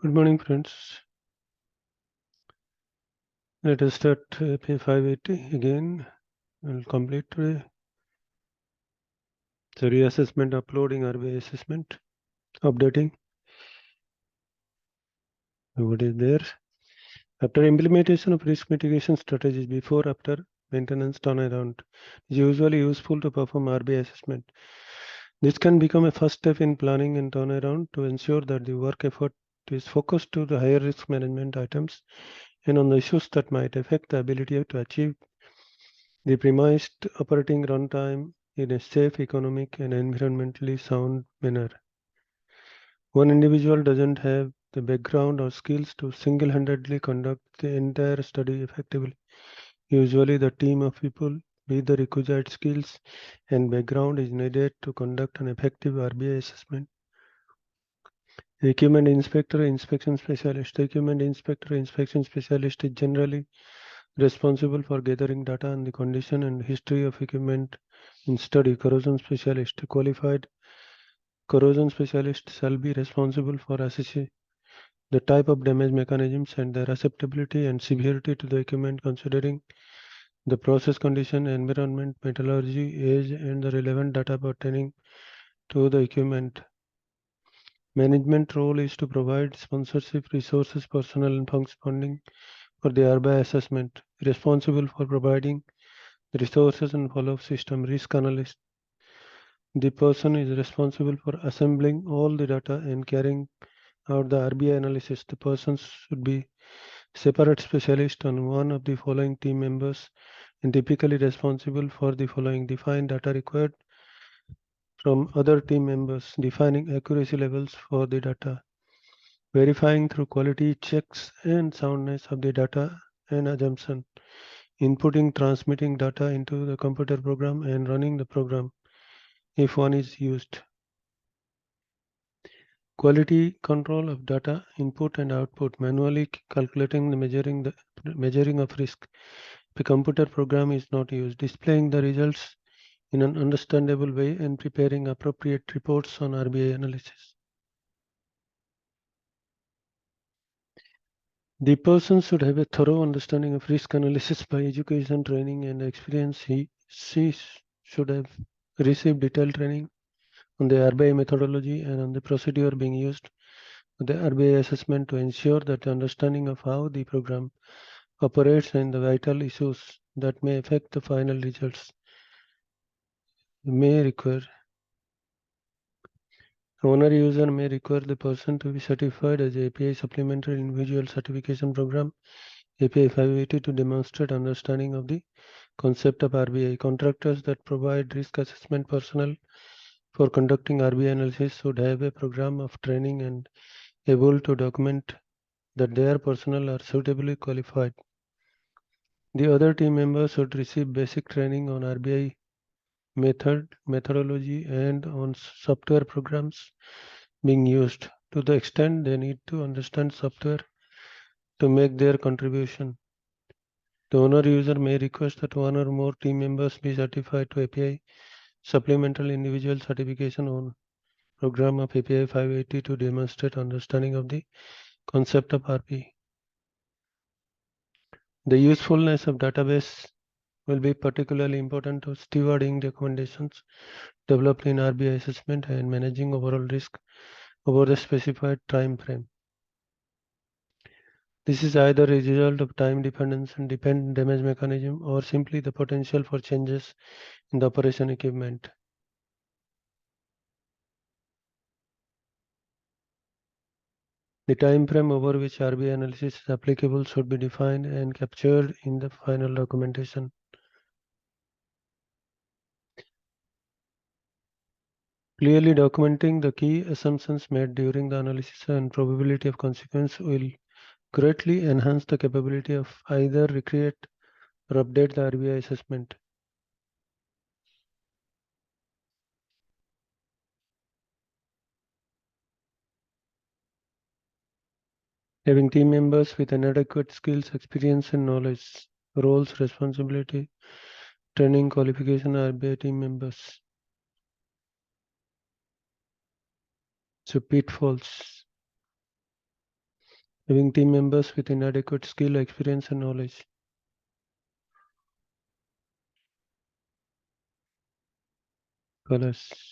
Good morning, friends. Let us start page 580 again. We'll complete today. So reassessment, uploading, RBI assessment, updating. What is there? After implementation of risk mitigation strategies, before, after maintenance turnaround, is usually useful to perform RBI assessment. This can become a first step in planning and turnaround to ensure that the work effort is focused to the higher risk management items and on the issues that might affect the ability to achieve the premised operating runtime in a safe, economic, and environmentally sound manner. One individual doesn't have the background or skills to single-handedly conduct the entire study effectively. Usually, the team of people with the requisite skills and background is needed to conduct an effective RBI assessment. The equipment inspector, inspection specialist. The equipment inspector, inspection specialist is generally responsible for gathering data on the condition and history of equipment in study. Corrosion specialist. Qualified corrosion specialist shall be responsible for assessing the type of damage mechanisms and their acceptability and severity to the equipment, considering the process condition, environment, metallurgy, age, and the relevant data pertaining to the equipment. Management role is to provide sponsorship, resources, personnel, and funding for the RBI assessment. Responsible for providing the resources and follow-up system. Risk analyst. The person is responsible for assembling all the data and carrying out the RBI analysis. The person should be separate specialist on one of the following team members and typically responsible for the following: define data required from other team members, defining accuracy levels for the data, verifying through quality checks and soundness of the data and assumption, inputting, transmitting data into the computer program and running the program if one is used. Quality control of data input and output, manually calculating the measuring of risk. If a computer program is not used, displaying the results in an understandable way and preparing appropriate reports on RBI analysis. The person should have a thorough understanding of risk analysis by education, training, and experience. She should have received detailed training on the RBI methodology and on the procedure being used with the RBI assessment to ensure that the understanding of how the program operates and the vital issues that may affect the final results may require. Owner user may require the person to be certified as API Supplementary Individual Certification Program, API 580, to demonstrate understanding of the concept of RBI. Contractors that provide risk assessment personnel for conducting RBI analysis should have a program of training and able to document that their personnel are suitably qualified. The other team members should receive basic training on RBI methodology and on software programs being used. To the extent they need to understand software to make their contribution. The owner user may request that one or more team members be certified to API Supplemental Individual Certification on program of API 580 to demonstrate understanding of the concept of RP. The usefulness of database will be particularly important to stewarding recommendations developed in RBI assessment and managing overall risk over the specified time frame. This is either a result of time dependence and dependent damage mechanism or simply the potential for changes in the operation equipment. The time frame over which RBI analysis is applicable should be defined and captured in the final documentation. Clearly documenting the key assumptions made during the analysis and probability of consequence will greatly enhance the capability of either recreate or update the RBI assessment. Having team members with inadequate skills, experience, and knowledge, roles, responsibility, training, qualification, RBI team members. So pitfalls. Having team members with inadequate skill, experience, and knowledge. Colors.